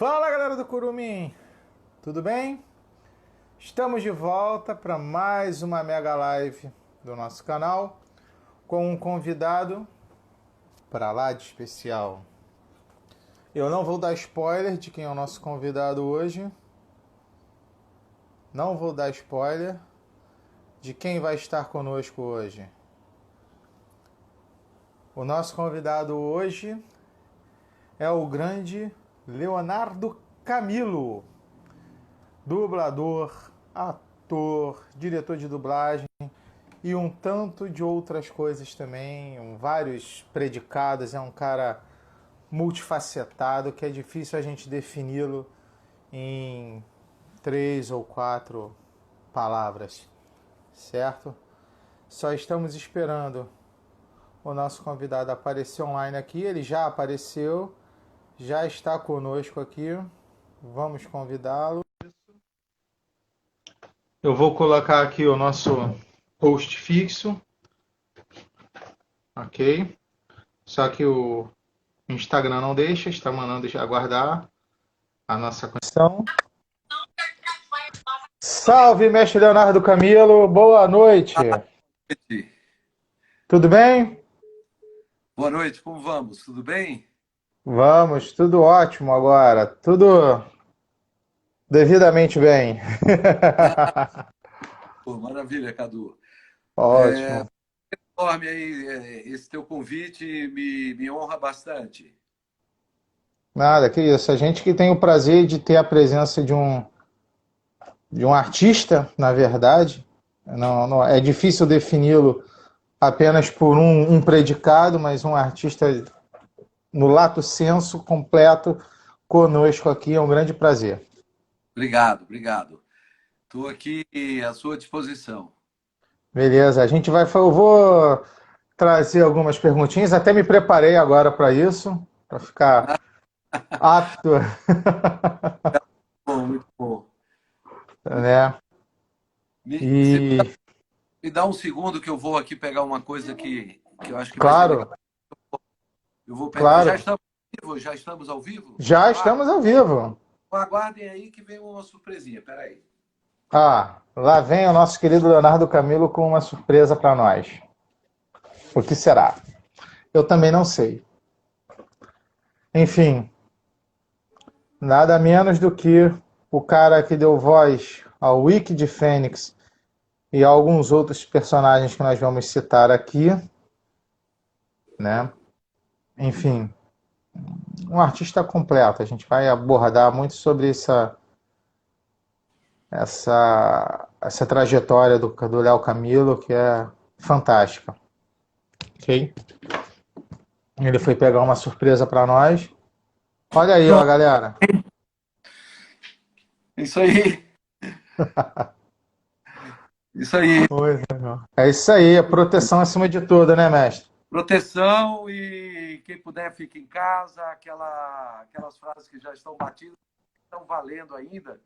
Fala galera do Curumim, tudo bem? Estamos de volta para mais uma mega live do nosso canal com um convidado para lá de especial. Eu não vou dar spoiler de quem é o nosso convidado hoje, não vou dar spoiler de quem vai estar conosco hoje. O nosso convidado hoje é o grande Leonardo Camilo, dublador, ator, diretor de dublagem e um tanto de outras coisas também, vários predicados. É um cara multifacetado que é difícil a gente defini-lo em 3 ou 4 palavras, certo? Só estamos esperando o nosso convidado aparecer online aqui. Ele já apareceu, já está conosco aqui. Vamos convidá-lo. Eu vou colocar aqui o nosso post fixo, ok? Só que o Instagram não deixa, está mandando aguardar a nossa conexão. Salve, mestre Leonardo Camilo, boa noite. Tudo bem? Boa noite, como vamos? Tudo bem? Vamos, tudo ótimo agora, tudo devidamente bem. Pô, maravilha, Cadu. Ótimo. Enorme aí, esse teu convite me honra bastante. Nada, que isso. A gente que tem o prazer de ter a presença de um artista, na verdade, não, é difícil defini-lo apenas por um predicado, mas um artista no lato senso completo conosco aqui, é um grande prazer. Obrigado, obrigado. Estou aqui à sua disposição. Beleza, eu vou trazer algumas perguntinhas, até me preparei agora para isso, para ficar apto, Bom, muito bom. né? Você E, me dá um segundo que eu vou aqui pegar uma coisa que eu acho que vai ser legal. claro, Eu vou pegar. Já claro, estamos ao vivo? Já estamos ao vivo? já estamos ao vivo. Aguardem aí que vem uma surpresinha. Peraí. Ah, lá vem o nosso querido Leonardo Camilo com uma surpresa para nós. O que será? Eu também não sei. Enfim, nada menos do que o cara que deu voz ao Wiki de Fênix e a alguns outros personagens que nós vamos citar aqui, né? Enfim, um artista completo. A gente vai abordar muito sobre essa trajetória do Léo Camilo, que é fantástica. Ok? Ele foi pegar uma surpresa para nós. Olha aí, ó, galera. Isso aí. Isso aí. É isso aí, a proteção acima de tudo, né, mestre? Proteção e quem puder fica em casa, aquelas frases que já estão batidas, estão valendo ainda,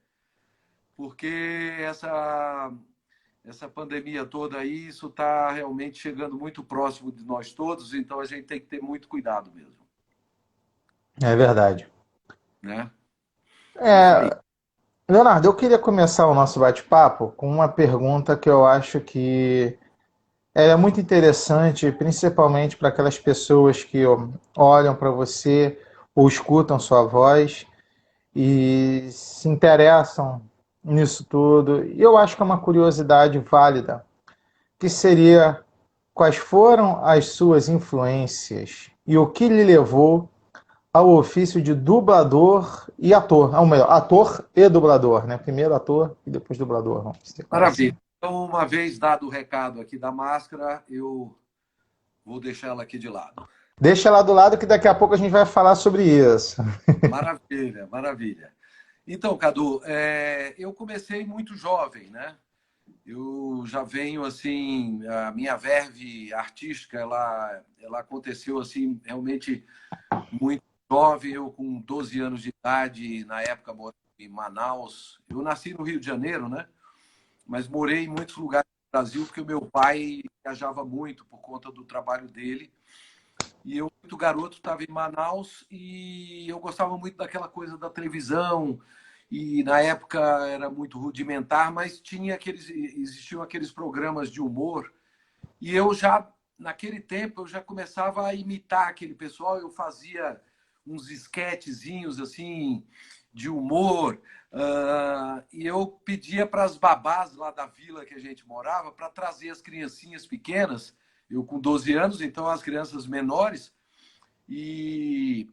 porque essa pandemia toda aí, isso está realmente chegando muito próximo de nós todos, então a gente tem que ter muito cuidado mesmo, É verdade. né? Isso aí. É, Leonardo, eu queria começar o nosso bate-papo com uma pergunta que eu acho que é muito interessante, principalmente para aquelas pessoas que olham para você ou escutam sua voz e se interessam nisso tudo. E eu acho que é uma curiosidade válida, que seria quais foram as suas influências e o que lhe levou ao ofício de dublador e ator. Ou melhor, ator e dublador, né? Primeiro ator e depois dublador, vamos dizer assim. Maravilha. Então, uma vez dado o recado aqui da máscara, eu vou deixar ela aqui de lado. Deixa lá do lado que daqui a pouco a gente vai falar sobre isso. Maravilha, maravilha. Então, Cadu, eu comecei muito jovem, né? Eu já venho assim, a minha verve artística, ela aconteceu assim realmente muito jovem. Eu com 12 anos de idade, na época morava em Manaus. Eu nasci no Rio de Janeiro, né? Mas morei em muitos lugares do Brasil porque o meu pai viajava muito por conta do trabalho dele. E eu, muito garoto, estava em Manaus e eu gostava muito daquela coisa da televisão. E na época era muito rudimentar, mas existiam aqueles programas de humor. E eu já, naquele tempo, eu já começava a imitar aquele pessoal. Eu fazia uns esquetezinhos assim de humor. E eu pedia para as babás lá da vila que a gente morava para trazer as criancinhas pequenas. Eu com 12 anos, então as crianças menores, e,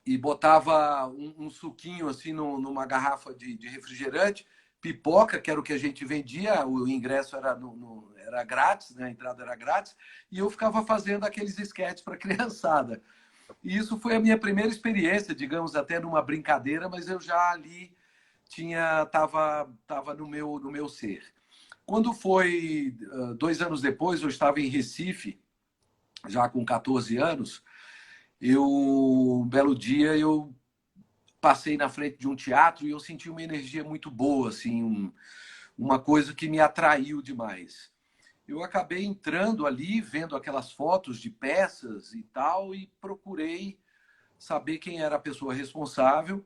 e botava um suquinho assim numa garrafa de refrigerante, pipoca, que era o que a gente vendia, o ingresso era grátis, né? A entrada era grátis, e eu ficava fazendo aqueles esquetes para a criançada. E isso foi a minha primeira experiência, digamos, até numa brincadeira, mas eu já ali tava no meu ser. Quando foi 2 anos depois, eu estava em Recife, já com 14 anos. Um belo dia, eu passei na frente de um teatro e eu senti uma energia muito boa, assim, uma coisa que me atraiu demais. Eu acabei entrando ali, vendo aquelas fotos de peças e tal, e procurei saber quem era a pessoa responsável.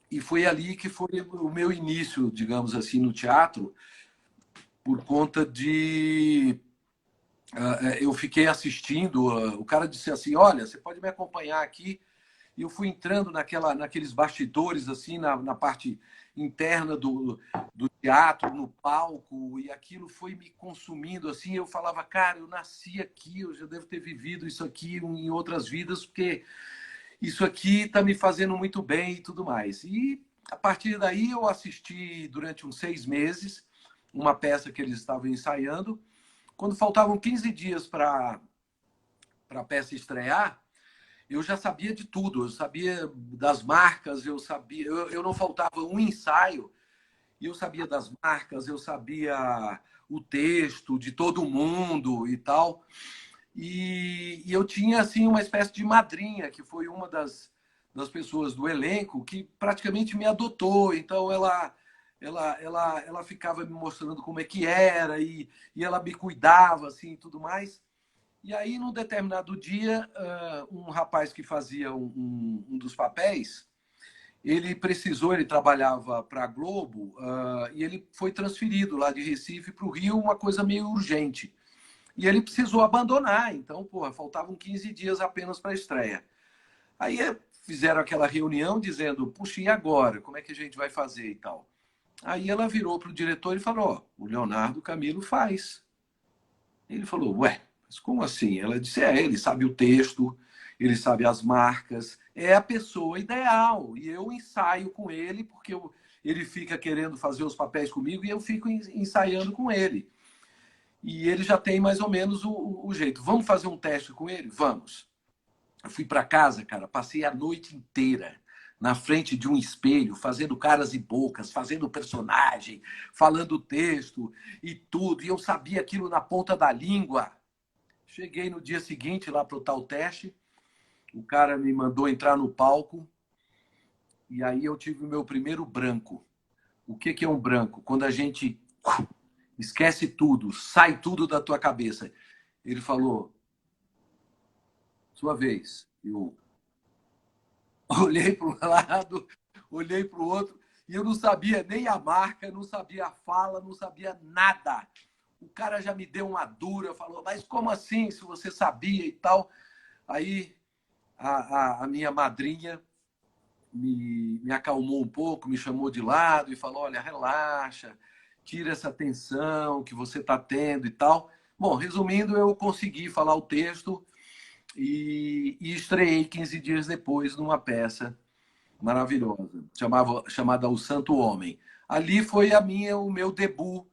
E foi ali que foi o meu início, digamos assim, no teatro, por conta de. Eu fiquei assistindo, o cara disse assim: Olha, você pode me acompanhar aqui. E eu fui entrando naqueles bastidores, assim, na parte interna do teatro, no palco, e aquilo foi me consumindo, assim. Eu falava, cara, eu nasci aqui, eu já devo ter vivido isso aqui em outras vidas, porque isso aqui está me fazendo muito bem e tudo mais. E a partir daí eu assisti durante uns 6 meses uma peça que eles estavam ensaiando. Quando faltavam 15 dias para a peça estrear, eu já sabia de tudo, eu sabia das marcas, eu não faltava um ensaio, e eu sabia das marcas, eu sabia o texto de todo mundo e tal. E eu tinha, assim, uma espécie de madrinha, que foi uma das pessoas do elenco que praticamente me adotou. Então, ela ficava me mostrando como é que era e ela me cuidava, assim, e tudo mais. E aí, num determinado dia, um rapaz que fazia um dos papéis, ele trabalhava para a Globo, e ele foi transferido lá de Recife para o Rio, uma coisa meio urgente. E ele precisou abandonar, então, porra, faltavam 15 dias apenas para a estreia. Aí fizeram aquela reunião dizendo, puxa, e agora? Como é que a gente vai fazer e tal? Aí ela virou para o diretor e falou, ó, o Leonardo Camilo faz. Ele falou, ué, mas como assim? Ela disse, ele sabe o texto, ele sabe as marcas, é a pessoa ideal. E eu ensaio com ele, porque ele fica querendo fazer os papéis comigo e eu fico ensaiando com ele. E ele já tem mais ou menos o jeito. Vamos fazer um teste com ele? Vamos. Eu fui para casa, cara, passei a noite inteira na frente de um espelho, fazendo caras e bocas, fazendo personagem, falando texto e tudo. E eu sabia aquilo na ponta da língua. Cheguei no dia seguinte lá para o tal teste, o cara me mandou entrar no palco e aí eu tive o meu primeiro branco. O que é um branco? Quando a gente esquece tudo, sai tudo da tua cabeça. Ele falou, sua vez. Eu olhei para um lado, olhei para o outro e eu não sabia nem a marca, não sabia a fala, não sabia nada. O cara já me deu uma dura, falou, mas como assim, se você sabia e tal? Aí a minha madrinha me acalmou um pouco, me chamou de lado e falou, olha, relaxa, tira essa tensão que você está tendo e tal. Bom, resumindo, eu consegui falar o texto e estreiei 15 dias depois numa peça maravilhosa, chamada O Santo Homem. Ali foi o meu debut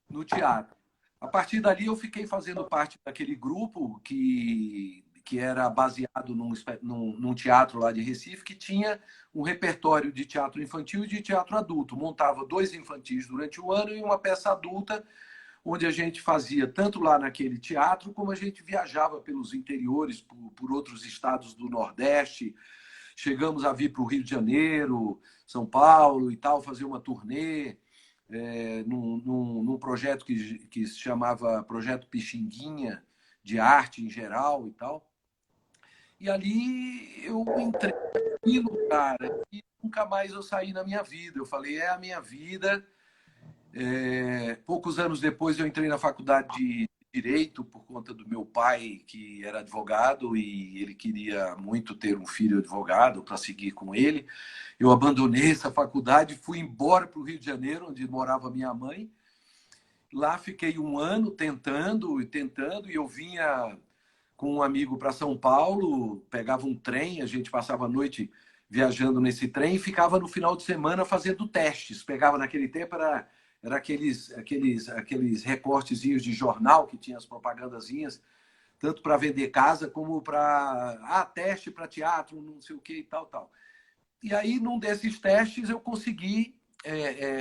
no teatro. A partir dali eu fiquei fazendo parte daquele grupo que era baseado num teatro lá de Recife, que tinha um repertório de teatro infantil e de teatro adulto. Montava 2 infantis durante o ano e uma peça adulta, onde a gente fazia tanto lá naquele teatro, como a gente viajava pelos interiores, por outros estados do Nordeste. Chegamos a vir para o Rio de Janeiro, São Paulo e tal, fazer uma turnê num projeto que se chamava Projeto Pixinguinha, de arte em geral e tal. E ali eu entrei naquilo, cara, e nunca mais eu saí na minha vida. Eu falei, é a minha vida. Poucos anos depois eu entrei na faculdade de Direito por conta do meu pai, que era advogado, e ele queria muito ter um filho advogado para seguir com ele. Eu abandonei essa faculdade, fui embora para o Rio de Janeiro, onde morava minha mãe. Lá fiquei um ano tentando e tentando, e eu vinha com um amigo para São Paulo, pegava um trem, a gente passava a noite viajando nesse trem e ficava no final de semana fazendo testes. Pegava naquele tempo, era aqueles recortezinhos de jornal que tinha as propagandazinhas, tanto para vender casa como para teste para teatro, não sei o que e tal, tal. E aí, num desses testes, eu consegui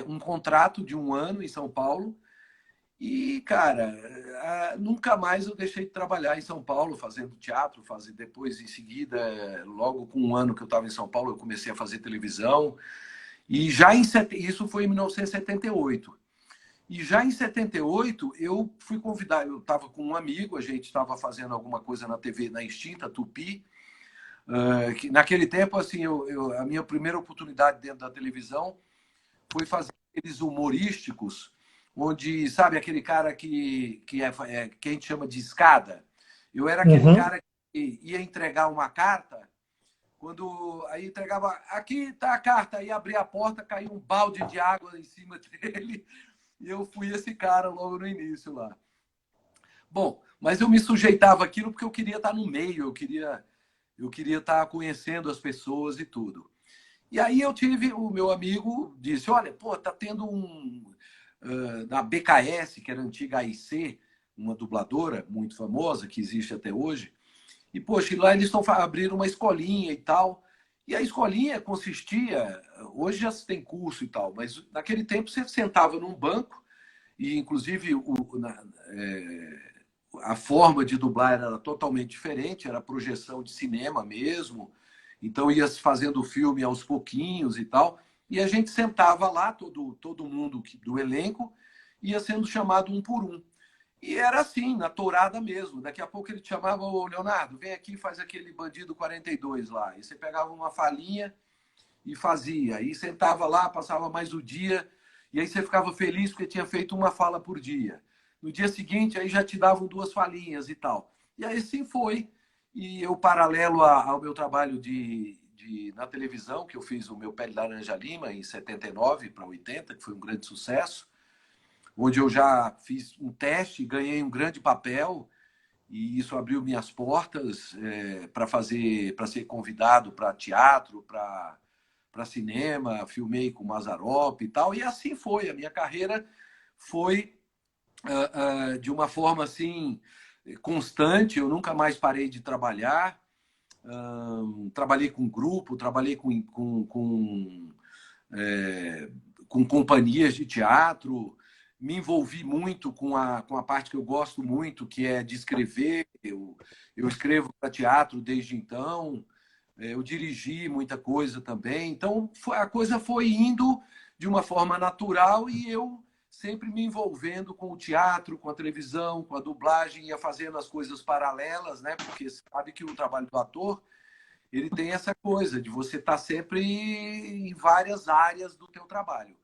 um contrato de um ano em São Paulo. E, cara, nunca mais eu deixei de trabalhar em São Paulo fazendo teatro, depois, em seguida, logo com um ano que eu estava em São Paulo, eu comecei a fazer televisão. E já isso foi em 1978. E já em 78, eu fui convidado, eu estava com um amigo, a gente estava fazendo alguma coisa na TV, na extinta Tupi. Que naquele tempo, assim, a minha primeira oportunidade dentro da televisão foi fazer aqueles humorísticos, onde, sabe, aquele cara que a gente chama de escada. Eu era aquele Uhum. cara que ia entregar uma carta, quando aí entregava, aqui está a carta, aí abria a porta, caiu um balde de água em cima dele, e eu fui esse cara logo no início lá. Bom, mas eu me sujeitava aquilo porque eu queria estar no meio, eu queria estar conhecendo as pessoas e tudo. E aí eu tive, o meu amigo disse, olha, pô, tá tendo na BKS, que era a antiga AIC, uma dubladora muito famosa, que existe até hoje, e, poxa, lá eles estão abrindo uma escolinha e tal, e a escolinha consistia, hoje já se tem curso e tal, mas naquele tempo você sentava num banco, e inclusive a forma de dublar era totalmente diferente, era projeção de cinema mesmo, então ia se fazendo o filme aos pouquinhos e tal, e a gente sentava lá, todo mundo do elenco ia sendo chamado um por um. E era assim, na tourada mesmo. Daqui a pouco ele te chamava, ô Leonardo, vem aqui e faz aquele Bandido 42 lá. E você pegava uma falinha e fazia. Aí sentava lá, passava mais o dia, e aí você ficava feliz porque tinha feito uma fala por dia. No dia seguinte, aí já te davam duas falinhas e tal. E aí sim foi. E eu, paralelo ao meu trabalho na televisão, que eu fiz o meu Pele Laranja Lima em 79 para 80, que foi um grande sucesso, onde eu já fiz um teste, ganhei um grande papel, e isso abriu minhas portas para ser convidado para teatro, para cinema, filmei com Mazzaropi e tal, e assim foi. A minha carreira foi de uma forma assim constante, eu nunca mais parei de trabalhar. Trabalhei com grupo, trabalhei com companhias de teatro, me envolvi muito com a parte que eu gosto muito, que é de escrever. Eu escrevo para teatro desde então, eu dirigi muita coisa também. Então, a coisa foi indo de uma forma natural e eu sempre me envolvendo com o teatro, com a televisão, com a dublagem, ia fazendo as coisas paralelas, né? Porque sabe que o trabalho do ator ele tem essa coisa de você estar sempre em várias áreas do teu trabalho.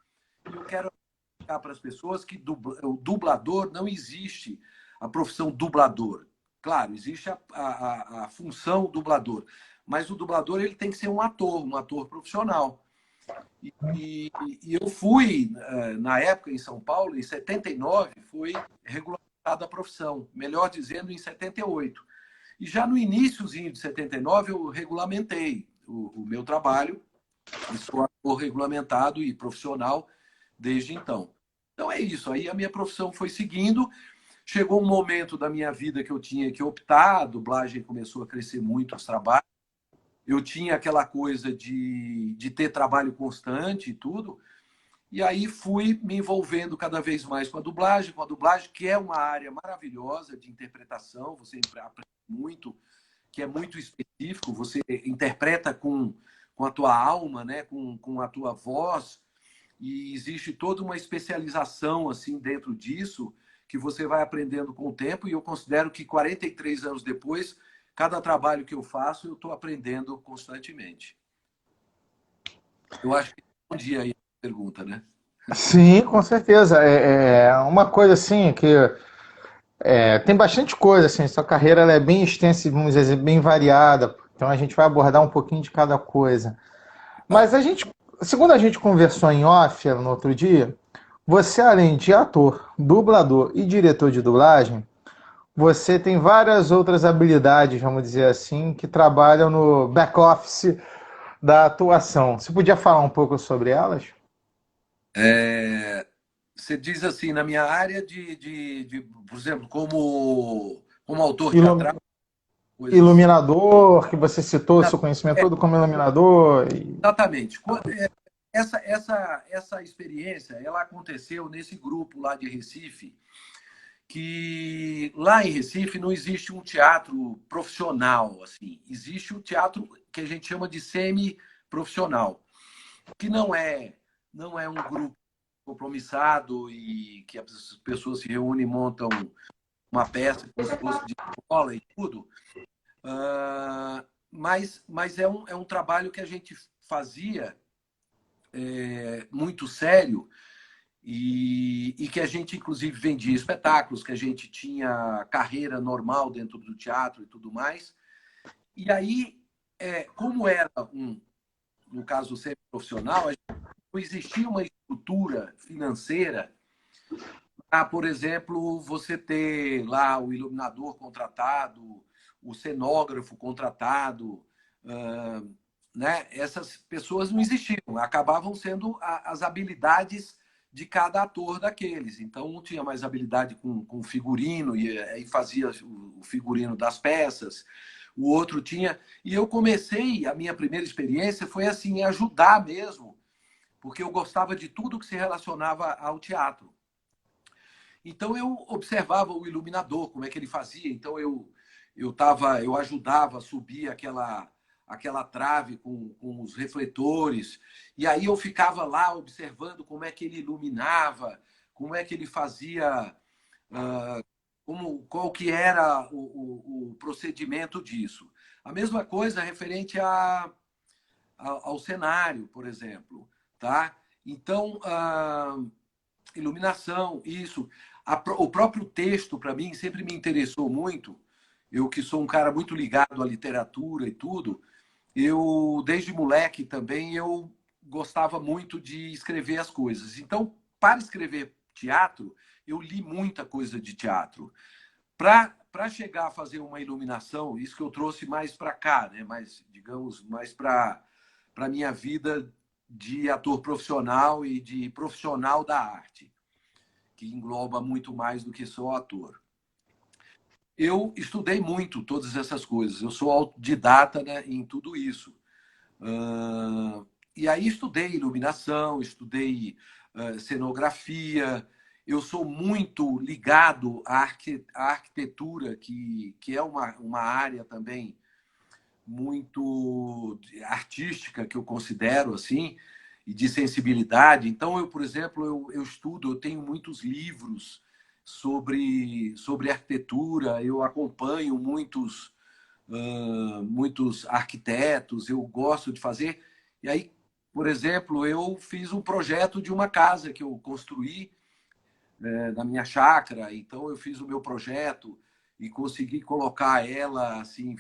E eu quero explicar para as pessoas que o dublador não existe a profissão dublador. Claro, existe a função dublador, mas o dublador ele tem que ser um ator profissional. E eu fui, na época, em São Paulo, em 79, foi regulamentada a profissão, melhor dizendo, em 78. E já no iníciozinho de 79, eu regulamentei o meu trabalho, e sou ator regulamentado e profissional desde então. Então é isso, aí a minha profissão foi seguindo. Chegou um momento da minha vida que eu tinha que optar, a dublagem começou a crescer muito os trabalhos. Eu tinha aquela coisa de ter trabalho constante e tudo. E aí fui me envolvendo cada vez mais com a dublagem, que é uma área maravilhosa de interpretação, você aprende muito, que é muito específico, você interpreta com a tua alma, né? com a tua voz, e existe toda uma especialização assim dentro disso, que você vai aprendendo com o tempo, e eu considero que 43 anos depois, cada trabalho que eu faço, eu estou aprendendo constantemente. Eu acho que respondi aí a pergunta, né? Sim, com certeza. É uma coisa assim que tem bastante coisa, assim, sua carreira ela é bem extensa, e, vamos dizer, bem variada. Então a gente vai abordar um pouquinho de cada coisa. Tá. Mas segundo a gente conversou em off no outro dia, você além de ator, dublador e diretor de dublagem, você tem várias outras habilidades, vamos dizer assim, que trabalham no back-office da atuação. Você podia falar um pouco sobre elas? É, você diz assim, na minha área por exemplo, como autor Ilu- teatral, coisas. Iluminador, que você citou seu conhecimento É, todo como iluminador. exatamente. Essa experiência, ela aconteceu nesse grupo lá de Recife, que lá em Recife não existe um teatro profissional, assim. Existe o teatro que a gente chama de semi-profissional, que não é um grupo compromissado e que as pessoas se reúnem e montam uma peça como se fosse de escola e tudo. Mas é um trabalho que a gente fazia muito sério e que a gente, inclusive, vendia espetáculos, que a gente tinha carreira normal dentro do teatro e tudo mais. E aí, como era no caso, semi-profissional, não existia uma estrutura financeira para, por exemplo, você ter lá o iluminador contratado, o cenógrafo contratado, né? Essas pessoas não existiam, acabavam sendo as habilidades de cada ator daqueles. Então, um tinha mais habilidade com figurino e fazia o figurino das peças, o outro tinha. E eu comecei, a minha primeira experiência foi assim, ajudar mesmo, porque eu gostava de tudo que se relacionava ao teatro. Então eu observava o iluminador, como é que ele fazia. Então eu ajudava a subir aquela trave com os refletores. E aí eu ficava lá observando como é que ele iluminava, como é que ele fazia, qual que era o procedimento disso. A mesma coisa referente ao cenário, por exemplo, tá? Então, iluminação, isso. O próprio texto, para mim, sempre me interessou muito. Eu que sou um cara muito ligado à literatura e tudo, desde moleque também, eu gostava muito de escrever as coisas. Então, para escrever teatro, eu li muita coisa de teatro. Para chegar a fazer uma iluminação, isso que eu trouxe mais para cá, né? Mais, digamos, mais para a minha vida de ator profissional e de profissional da arte, que engloba muito mais do que só ator. Eu estudei muito todas essas coisas. Eu sou autodidata, né, em tudo isso. E aí estudei iluminação, estudei cenografia. Eu sou muito ligado à arquitetura, que é uma área também muito artística, que eu considero assim, e de sensibilidade. Então, por exemplo, eu estudo, eu tenho muitos livros sobre arquitetura, eu acompanho muitos arquitetos, eu gosto de fazer. E aí, por exemplo, eu fiz um projeto de uma casa que eu construí na minha chácara, então eu fiz o meu projeto e consegui colocar ela assim,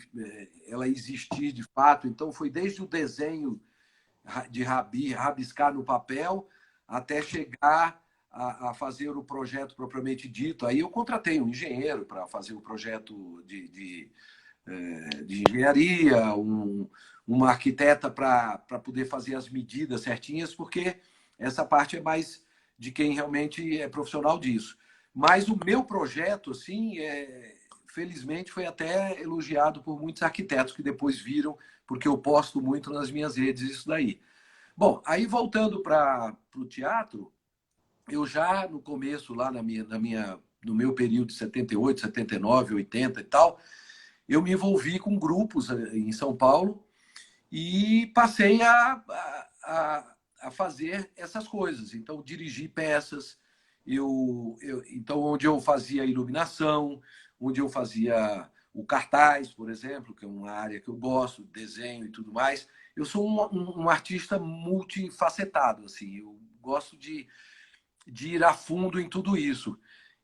ela existir de fato. Então foi desde o desenho de rabiscar no papel até chegar a fazer o projeto propriamente dito. Aí eu contratei um engenheiro para fazer o projeto de engenharia, uma arquiteta para poder fazer as medidas certinhas, porque essa parte é mais de quem realmente é profissional disso. Mas o meu projeto, assim, felizmente foi até elogiado por muitos arquitetos que depois viram, porque eu posto muito nas minhas redes isso daí. Bom, aí voltando para o teatro, eu já no começo, lá no meu período de 78, 79, 80 e tal, eu me envolvi com grupos em São Paulo e passei a fazer essas coisas. Então, dirigi peças, então onde eu fazia iluminação, onde eu fazia o cartaz, por exemplo, que é uma área que eu gosto, desenho e tudo mais. Eu sou um artista multifacetado, assim, eu gosto de ir a fundo em tudo isso.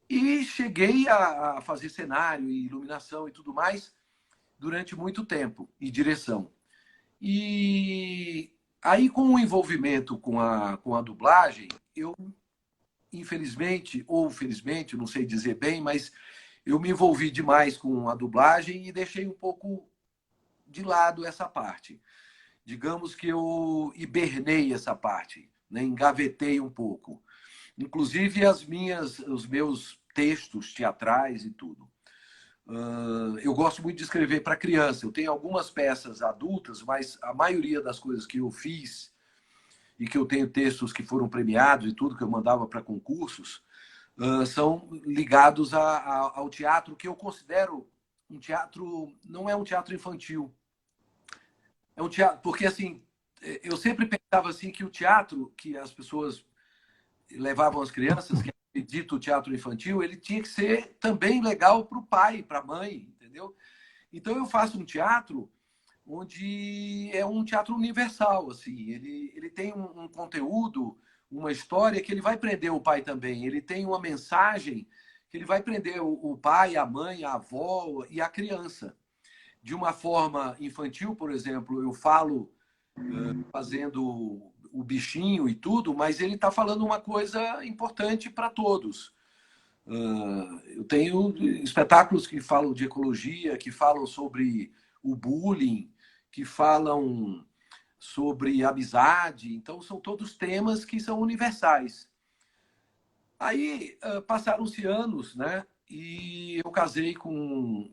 E cheguei a fazer cenário e iluminação e tudo mais durante muito tempo, e direção. E aí, com o envolvimento com a dublagem, eu, infelizmente, ou felizmente, não sei dizer bem, mas eu me envolvi demais com a dublagem e deixei um pouco de lado essa parte. Digamos que eu hibernei essa parte, né? Engavetei um pouco. Inclusive os meus textos teatrais e tudo. Eu gosto muito de escrever para criança. Eu tenho algumas peças adultas, mas a maioria das coisas que eu fiz e que eu tenho textos que foram premiados e tudo que eu mandava para concursos são ligados ao teatro que eu considero um teatro, não é um teatro infantil. É um teatro, porque assim, eu sempre pensava assim que o teatro que as pessoas levavam as crianças, que é dito teatro infantil, ele tinha que ser também legal para o pai, para a mãe, entendeu? Então eu faço um teatro onde é um teatro universal, assim, ele tem um conteúdo, uma história que ele vai prender o pai também, ele tem uma mensagem que ele vai prender o pai, a mãe, a avó e a criança. De uma forma infantil, por exemplo, eu falo fazendo o bichinho e tudo, mas ele está falando uma coisa importante para todos. Eu tenho espetáculos que falam de ecologia, que falam sobre o bullying, que falam sobre amizade. Então, são todos temas que são universais. Aí, passaram-se anos, né? E eu casei com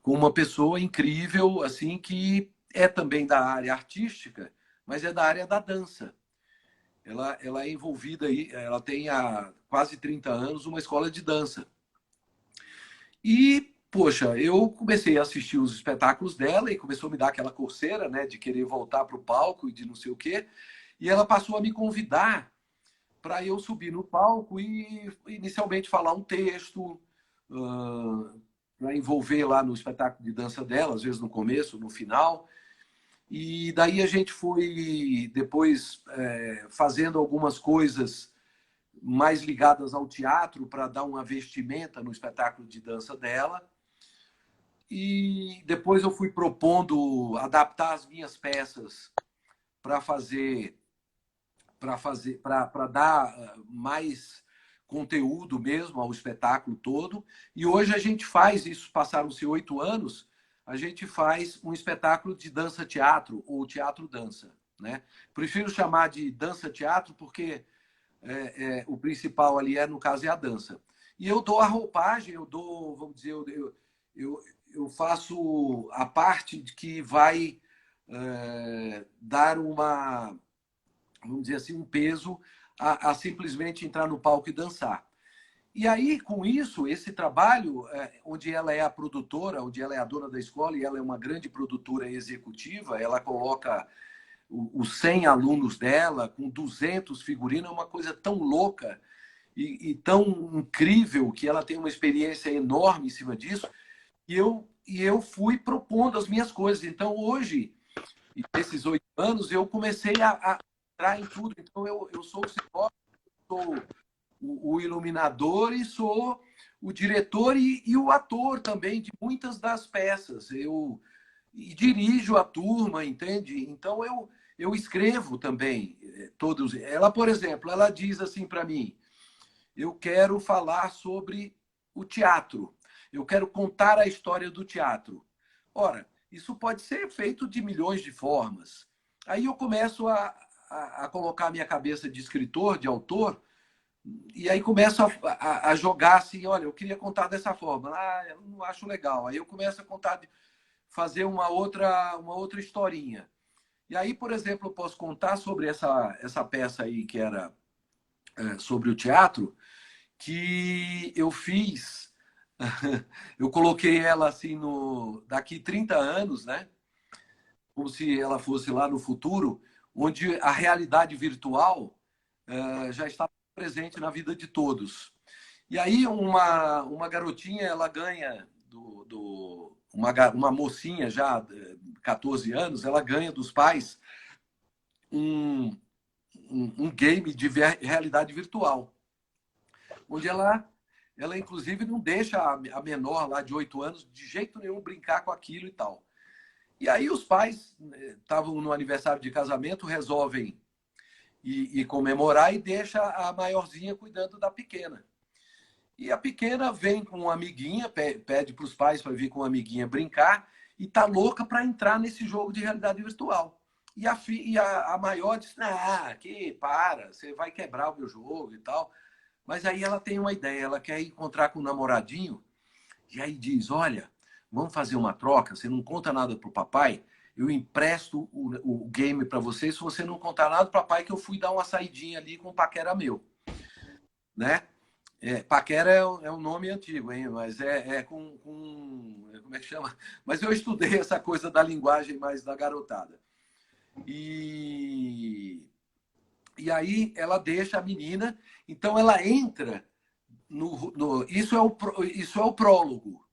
uma pessoa incrível, assim, que é também da área artística, mas é da área da dança. Ela é envolvida aí, ela tem há quase 30 anos uma escola de dança. E, poxa, eu comecei a assistir os espetáculos dela e começou a me dar aquela coceira, né, de querer voltar para o palco e de não sei o quê. E ela passou a me convidar para eu subir no palco e inicialmente falar um texto, para envolver lá no espetáculo de dança dela, às vezes no começo, no final. E daí a gente foi depois fazendo algumas coisas mais ligadas ao teatro para dar uma vestimenta no espetáculo de dança dela. E depois eu fui propondo adaptar as minhas peças para para dar mais conteúdo mesmo ao espetáculo todo. E hoje a gente faz isso, passaram-se 8 anos, a gente faz um espetáculo de dança-teatro ou teatro-dança, né? Prefiro chamar de dança-teatro porque o principal ali no caso, é a dança. E eu dou a roupagem, eu dou, vamos dizer, eu faço a parte que vai dar uma, vamos dizer assim, um peso a simplesmente entrar no palco e dançar. E aí, com isso, esse trabalho, onde ela é a produtora, onde ela é a dona da escola e ela é uma grande produtora executiva, ela coloca os 100 alunos dela com 200 figurinos, é uma coisa tão louca e tão incrível que ela tem uma experiência enorme em cima disso. E eu fui propondo as minhas coisas. Então, hoje, nesses 8 anos, eu comecei a entrar em tudo. Então, eu sou o cenógrafo, sou o iluminador e sou o diretor e o ator também de muitas das peças. Eu dirijo a turma, entende? Então, eu escrevo também todos. Ela, por exemplo, ela diz assim para mim, eu quero falar sobre o teatro. Eu quero contar a história do teatro. Ora, isso pode ser feito de milhões de formas. Aí eu começo a colocar a minha cabeça de escritor, de autor, e aí começo a jogar assim, olha, eu queria contar dessa forma. Ah, eu não acho legal. Aí eu começo a contar, fazer uma outra historinha. E aí, por exemplo, eu posso contar sobre essa peça aí que era sobre o teatro, que eu fiz, eu coloquei ela assim daqui 30 anos, né? Como se ela fosse lá no futuro, onde a realidade virtual já está presente na vida de todos. E aí uma garotinha, ela ganha uma mocinha já, 14 anos, ela ganha dos pais um game de realidade virtual, onde ela inclusive não deixa a menor lá de 8 anos de jeito nenhum brincar com aquilo e tal. E aí os pais estavam no aniversário de casamento, resolvem ir comemorar e deixa a maiorzinha cuidando da pequena. E a pequena vem com uma amiguinha, pede para os pais para vir com uma amiguinha brincar e tá louca para entrar nesse jogo de realidade virtual. E a maior diz, para, você vai quebrar o meu jogo e tal. Mas aí ela tem uma ideia, ela quer encontrar com o namoradinho e aí diz, olha, vamos fazer uma troca, você não conta nada pro papai, eu empresto o game para você, se você não contar nada pro papai, que eu fui dar uma saidinha ali com um paquera meu, né? Paquera é um nome antigo, hein? Mas como é que chama? Mas eu estudei essa coisa da linguagem mais da garotada. E aí ela deixa a menina, então ela entra isso é o prólogo.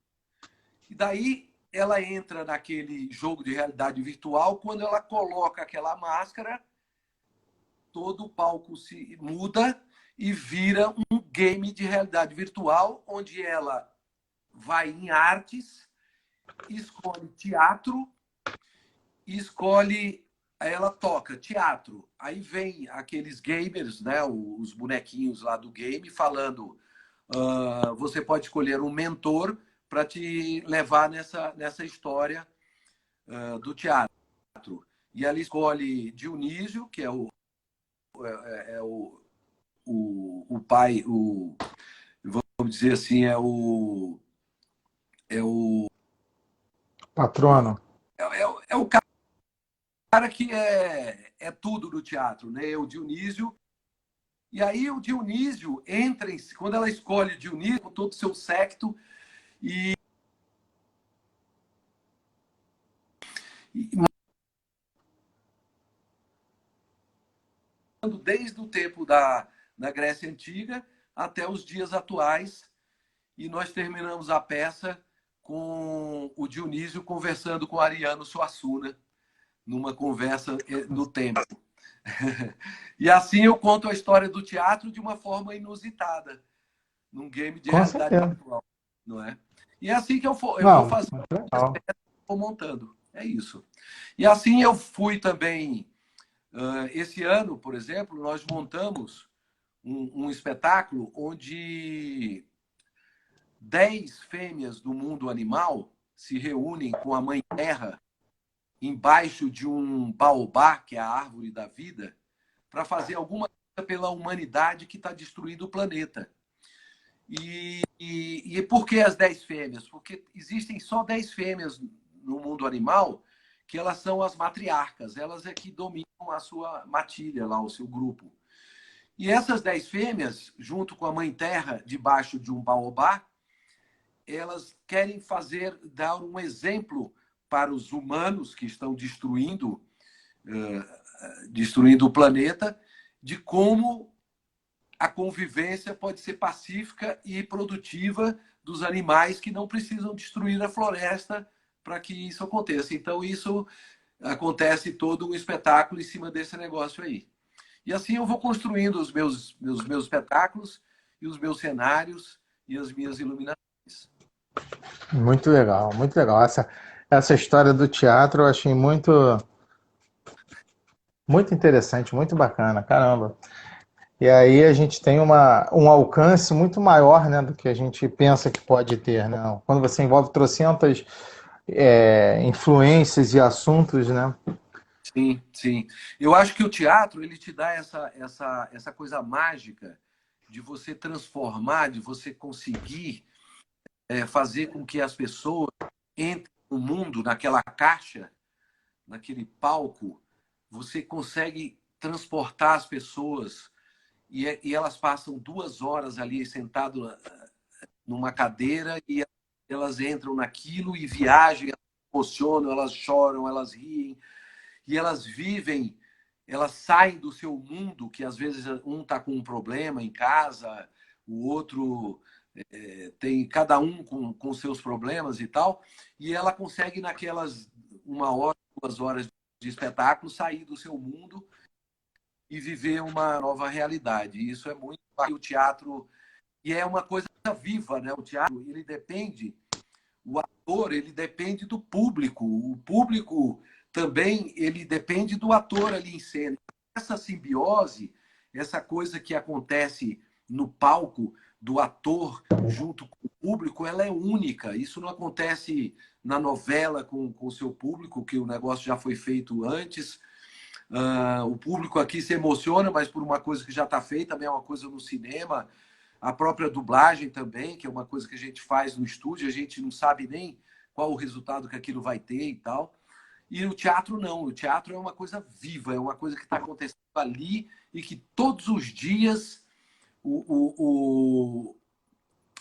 E daí ela entra naquele jogo de realidade virtual, quando ela coloca aquela máscara, todo o palco se muda e vira um game de realidade virtual, onde ela vai em artes, escolhe teatro, aí ela toca teatro. Aí vem aqueles gamers, né, os bonequinhos lá do game, falando: você pode escolher um mentor para te levar nessa história do teatro. E ela escolhe Dionísio, que é o pai, vamos dizer assim, é o Patrono. é o cara que é tudo no teatro, né? O Dionísio. E aí o Dionísio entra quando ela escolhe o Dionísio com todo o seu séquito e desde o tempo da Grécia Antiga até os dias atuais. E nós terminamos a peça com o Dionísio conversando com Ariano Suassuna, numa conversa no tempo. E assim eu conto a história do teatro de uma forma inusitada, num game de Com realidade certeza. virtual, não é? E é assim que eu vou Não, fazendo, muito legal. vou montando. É isso. E assim eu fui também. Esse ano, por exemplo, nós montamos um espetáculo onde 10 fêmeas do mundo animal se reúnem com a Mãe Terra embaixo de um baobá, que é a árvore da vida, para fazer alguma coisa pela humanidade que está destruindo o planeta. E por que as 10 fêmeas? Porque existem só 10 fêmeas no mundo animal que elas são as matriarcas, elas é que dominam a sua matilha lá, o seu grupo. E essas 10 fêmeas, junto com a Mãe Terra, debaixo de um baobá, elas querem dar um exemplo para os humanos que estão destruindo o planeta, de como a convivência pode ser pacífica e produtiva dos animais que não precisam destruir a floresta para que isso aconteça. Então, isso acontece todo um espetáculo em cima desse negócio aí. E assim eu vou construindo os meus espetáculos e os meus cenários e as minhas iluminações. Muito legal, muito legal. Essa história do teatro eu achei muito interessante, muito bacana, caramba. E aí a gente tem um alcance muito maior, né, do que a gente pensa que pode ter, né? Quando você envolve trocentas influências e assuntos, né? Sim, sim. Eu acho que o teatro ele te dá essa coisa mágica de você transformar, de você conseguir fazer com que as pessoas entrem no mundo, naquela caixa, naquele palco. Você consegue transportar as pessoas e elas passam 2 horas ali sentado numa cadeira e elas entram naquilo e viajam, elas se emocionam, elas choram, elas riem e elas vivem, elas saem do seu mundo, que às vezes um está com um problema em casa, o outro tem cada um com seus problemas e tal, e ela consegue naquelas 1 hora, 2 horas de espetáculo sair do seu mundo e viver uma nova realidade. E isso é muito o teatro, e é uma coisa viva, né? O teatro, ele depende, o ator, ele depende do público. O público também, ele depende do ator ali em cena. Essa simbiose, essa coisa que acontece no palco do ator junto com o público, ela é única. Isso não acontece na novela com o seu público, que o negócio já foi feito antes. O público aqui se emociona, mas por uma coisa que já está feita, também é uma coisa no cinema. A própria dublagem também, que é uma coisa que a gente faz no estúdio, a gente não sabe nem qual o resultado que aquilo vai ter e tal. E o teatro não, o teatro é uma coisa viva, é uma coisa que está acontecendo ali e que todos os dias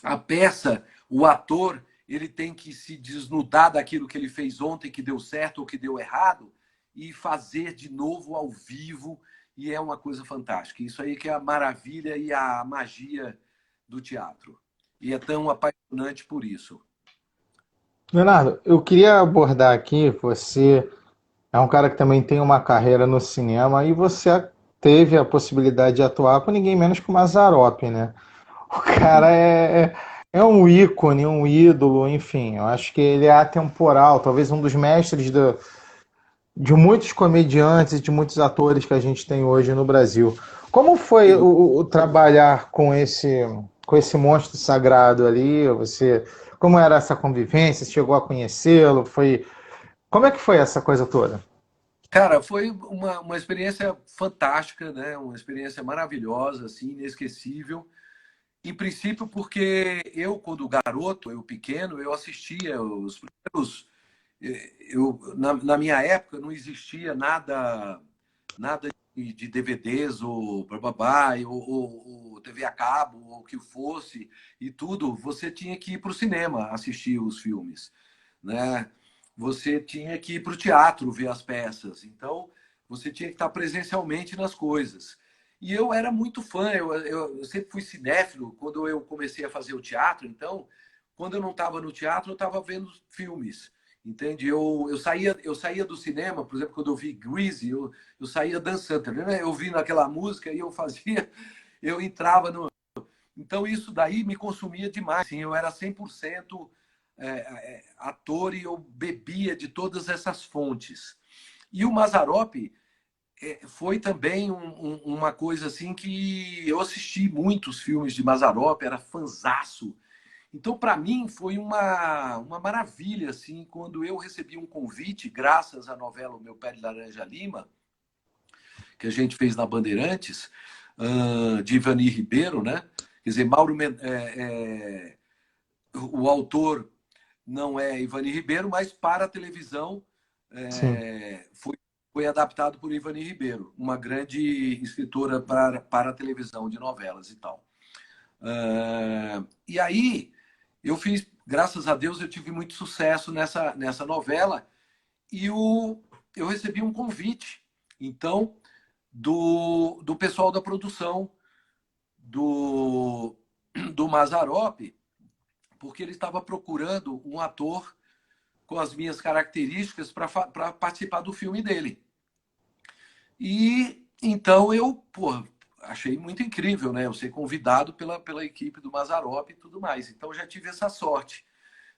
a peça, o ator, ele tem que se desnudar daquilo que ele fez ontem, que deu certo ou que deu errado, e fazer de novo ao vivo, e é uma coisa fantástica. Isso aí que é a maravilha e a magia do teatro. E é tão apaixonante por isso. Leonardo, eu queria abordar aqui, você é um cara que também tem uma carreira no cinema e você teve a possibilidade de atuar com ninguém menos que o Mazzaropi, né? O cara é um ícone, um ídolo, enfim, eu acho que ele é atemporal, talvez um dos mestres de muitos comediantes e de muitos atores que a gente tem hoje no Brasil. Como foi Sim. o trabalhar com esse monstro sagrado ali? Como era essa convivência? Você chegou a conhecê-lo? Como é que foi essa coisa toda? Cara, foi uma experiência fantástica, né? Uma experiência maravilhosa, assim, inesquecível. Em princípio, porque eu, quando garoto, eu pequeno, eu assistia os primeiros. Na minha época não existia nada de DVDs ou babá, ou TV a cabo, ou o que fosse, e tudo. Você tinha que ir para o cinema assistir os filmes, né? Você tinha que ir para o teatro ver as peças. Então, você tinha que estar presencialmente nas coisas. E eu era muito fã, eu sempre fui cinéfilo quando eu comecei a fazer o teatro. Então, quando eu não estava no teatro, eu estava vendo filmes. Entende? Eu saía do cinema, por exemplo, quando eu vi Grease, eu saía dançando, né? Eu vi naquela música e eu fazia, eu entrava no. Então, isso daí me consumia demais. Assim, eu era 100% ator e eu bebia de todas essas fontes. E o Mazzaropi foi também uma coisa assim que eu assisti muitos filmes de Mazzaropi, era fanzaço. Então, para mim, foi uma maravilha, assim, quando eu recebi um convite, graças à novela O Meu Pé de Laranja Lima, que a gente fez na Bandeirantes, de Ivani Ribeiro, né? Quer dizer, o autor não é Ivani Ribeiro, mas para a televisão Sim. foi adaptado por Ivani Ribeiro, uma grande escritora para a televisão de novelas e tal. E aí eu fiz, graças a Deus, eu tive muito sucesso nessa novela e eu recebi um convite, então, do pessoal da produção do Mazzaropi, porque ele estava procurando um ator com as minhas características para participar do filme dele. E então eu, pô, achei muito incrível, né? Eu ser convidado pela equipe do Mazzaropi e tudo mais. Então eu já tive essa sorte.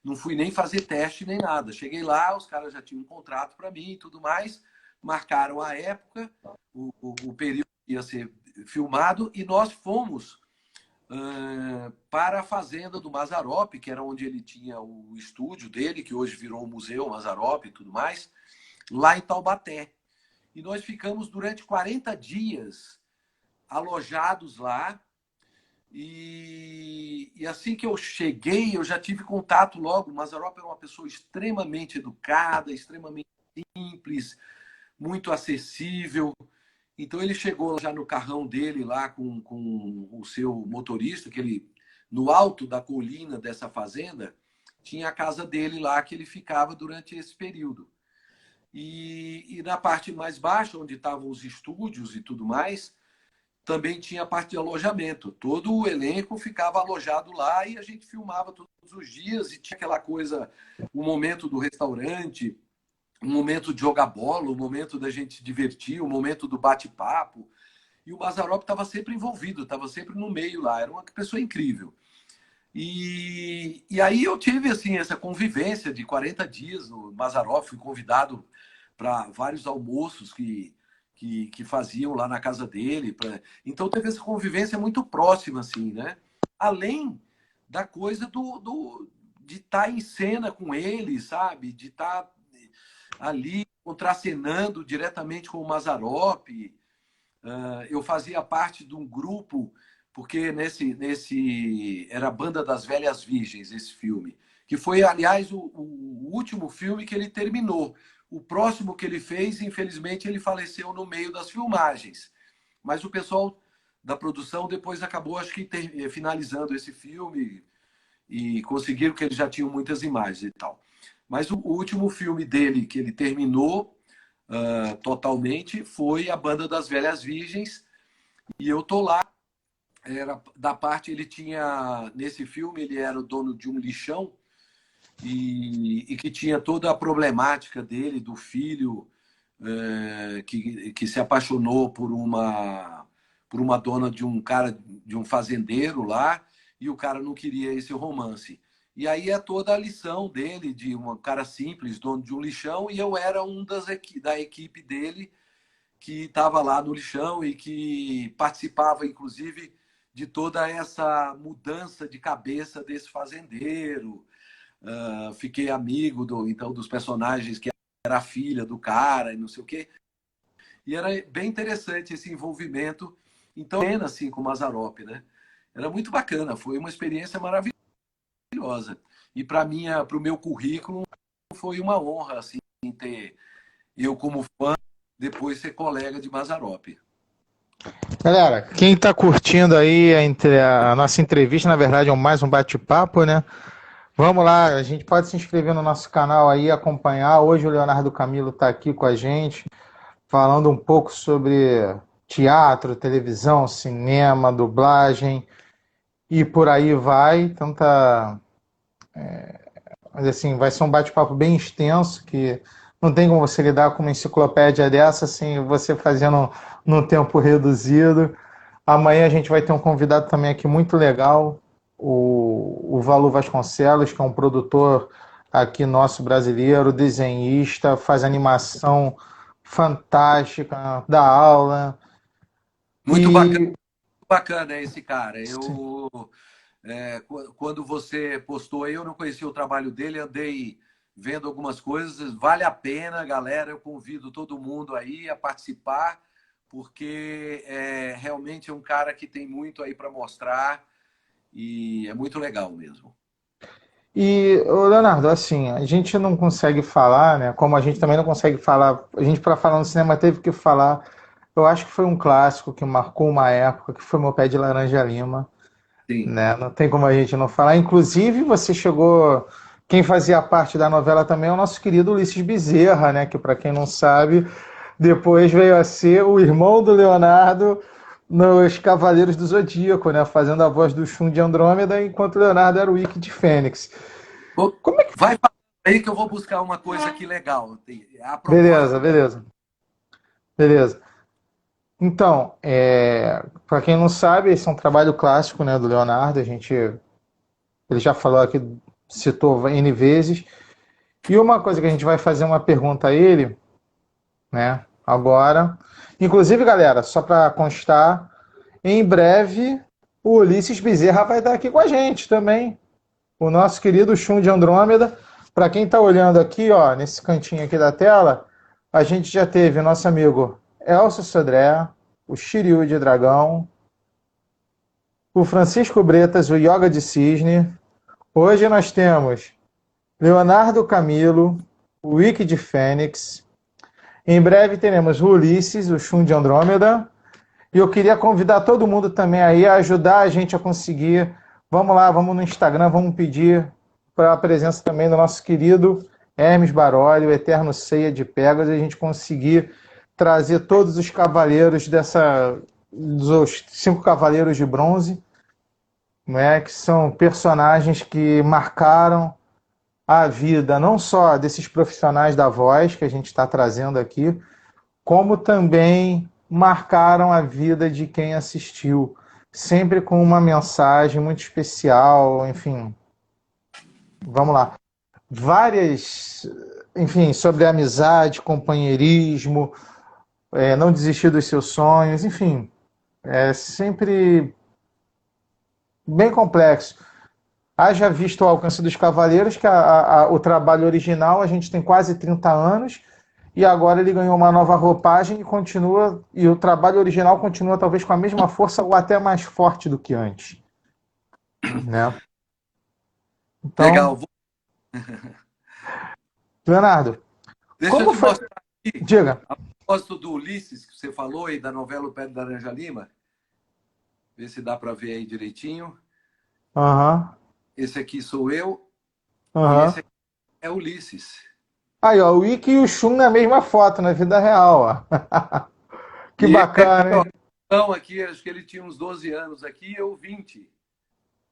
Não fui nem fazer teste nem nada. Cheguei lá, os caras já tinham um contrato para mim e tudo mais. Marcaram a época, o período que ia ser filmado, e nós fomos para a fazenda do Mazzaropi, que era onde ele tinha o estúdio dele, que hoje virou o Museu Mazzaropi e tudo mais, lá em Taubaté. E nós ficamos durante 40 dias alojados lá. E assim que eu cheguei, eu já tive contato logo. O Mazzaropi era uma pessoa extremamente educada, extremamente simples, muito acessível. Então ele chegou já no carrão dele lá com o seu motorista, que ele no alto da colina dessa fazenda tinha a casa dele lá que ele ficava durante esse período. E na parte mais baixa, onde estavam os estúdios e tudo mais, também tinha a parte de alojamento. Todo o elenco ficava alojado lá e a gente filmava todos os dias e tinha aquela coisa, o momento do restaurante, o momento de jogar bola, o momento da gente divertir, o momento do bate-papo. E o Mazzaropi estava sempre envolvido, estava sempre no meio lá. Era uma pessoa incrível. E aí eu tive assim essa convivência de 40 dias no Mazzaropi, fui convidado para vários almoços que faziam lá na casa dele. Então teve essa convivência muito próxima, assim, né? Além da coisa de estar em cena com ele, sabe? De estar ali contracenando diretamente com o Mazzaropi. Eu fazia parte de um grupo, porque nesse era a Banda das Velhas Virgens, esse filme, que foi, aliás, o último filme que ele terminou. O próximo que ele fez, infelizmente, ele faleceu no meio das filmagens. Mas o pessoal da produção depois acabou, acho que, finalizando esse filme e conseguiram, que eles já tinham muitas imagens e tal. Mas o último filme dele, que ele terminou totalmente, foi A Banda das Velhas Virgens. E eu tô lá, era da parte, ele tinha, nesse filme, ele era o dono de um lixão, e que tinha toda a problemática dele, do filho que se apaixonou por uma dona de um cara, de um fazendeiro lá, e o cara não queria esse romance. E aí é toda a lição dele, de um cara simples, dono de um lixão, e eu era da equipe dele que estava lá no lixão e que participava, inclusive, de toda essa mudança de cabeça desse fazendeiro. Fiquei amigo então dos personagens, que era a filha do cara e não sei o quê. E era bem interessante esse envolvimento, então, assim, com o Mazzaropi, né? Era muito bacana, foi uma experiência maravilhosa. E para o meu currículo foi uma honra, assim, ter eu como fã, depois ser colega de Mazzaropi. Galera, quem está curtindo aí a nossa entrevista, na verdade é mais um bate-papo, né? Vamos lá, a gente pode se inscrever no nosso canal aí, acompanhar. Hoje o Leonardo Camilo está aqui com a gente, falando um pouco sobre teatro, televisão, cinema, dublagem e por aí vai. Tanta, mas assim, vai ser um bate-papo bem extenso, que não tem como você lidar com uma enciclopédia dessa, assim, você fazendo num tempo reduzido. Amanhã a gente vai ter um convidado também aqui muito legal, o Valu Vasconcelos, que é um produtor aqui nosso brasileiro, desenhista, faz animação fantástica, dá aula. Muito bacana, E bacana esse cara. Quando você postou aí, eu não conhecia o trabalho dele, andei vendo algumas coisas. Vale a pena, galera. Eu convido todo mundo aí a participar, porque realmente é um cara que tem muito aí para mostrar e é muito legal mesmo. ô Leonardo, assim, a gente não consegue falar, né? Como a gente também não consegue falar, a gente para falar no cinema teve que falar. Eu acho que foi um clássico que marcou uma época, que foi Meu Pé de Laranja Lima, Sim. né? Não tem como a gente não falar. Inclusive, você chegou. Quem fazia parte da novela também é o nosso querido Ulisses Bezerra, né? Que, para quem não sabe, depois veio a ser o irmão do Leonardo nos Cavaleiros do Zodíaco, né? Fazendo a voz do Shun de Andrômeda, enquanto o Leonardo era o Ikki de Fênix. Como é que. Vai aí que eu vou buscar uma coisa aqui legal. A Beleza, propósito. beleza, beleza. Então, para quem não sabe, esse é um trabalho clássico, né, do Leonardo. Ele já falou aqui, citou N vezes. E uma coisa que a gente vai fazer uma pergunta a ele, né, agora. Inclusive, galera, só para constar, em breve o Ulisses Bezerra vai estar aqui com a gente também. O nosso querido Shun de Andrômeda. Para quem está olhando aqui, ó, nesse cantinho aqui da tela, a gente já teve o nosso amigo Elcio Sodré, o Shiryu de Dragão, o Francisco Bretas, o Yoga de Cisne. Hoje nós temos Leonardo Camilo, o Wiki de Fênix. Em breve teremos o Ulisses, o Shun de Andrômeda. E eu queria convidar todo mundo também aí a ajudar a gente a conseguir. Vamos lá, vamos no Instagram, vamos pedir para a presença também do nosso querido Hermes Baroli, o Eterno Ceia de Pegasus, e a gente conseguir trazer todos os cavaleiros dos Cinco Cavaleiros de Bronze, né, que são personagens que marcaram a vida não só desses profissionais da voz que a gente está trazendo aqui, como também marcaram a vida de quem assistiu, sempre com uma mensagem muito especial, enfim, vamos lá. Várias, enfim, sobre amizade, companheirismo, não desistir dos seus sonhos, enfim, é sempre bem complexo. Haja visto o alcance dos Cavaleiros, que o trabalho original a gente tem quase 30 anos, e agora ele ganhou uma nova roupagem e continua, e o trabalho original continua talvez com a mesma força ou até mais forte do que antes, né? Então, Legal. Leonardo, Deixa eu como te foi? mostrar aqui, Diga. a propósito do Ulisses, que você falou aí da novela O Pé da Laranja Lima. Vê se dá para ver aí direitinho. Aham, Esse aqui sou eu e esse aham. aqui é Ulisses. Aí, ó, o Ikki e o Shun na mesma foto, na vida real, ó. Que E ele, bacana, ó, hein? então, aqui, acho que ele tinha uns 12 anos aqui, eu 20.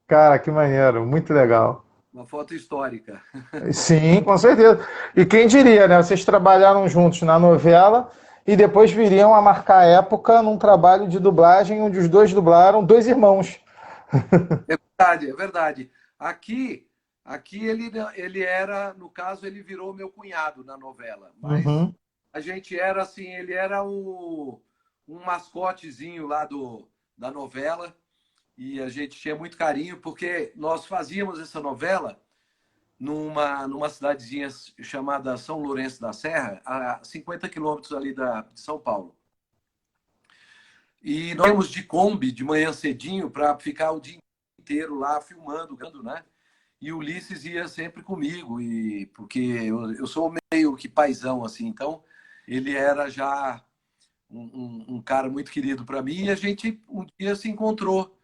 Cara, que maneiro, muito legal. Uma foto histórica. Sim, com certeza. E quem diria, né? Vocês trabalharam juntos na novela e depois viriam a marcar época num trabalho de dublagem onde os dois dublaram dois irmãos. É verdade, é verdade. Aqui ele era, no caso, ele virou meu cunhado na novela. Mas Uhum. a gente era assim, ele era um mascotezinho lá da novela. E a gente tinha muito carinho, porque nós fazíamos essa novela numa cidadezinha chamada São Lourenço da Serra, a 50 quilômetros ali de São Paulo. E nós íamos de Kombi de manhã cedinho para ficar o dia inteiro lá filmando, né? E o Ulisses ia sempre comigo, e porque eu sou meio que paizão, assim, então ele era já um cara muito querido para mim, e a gente um dia se encontrou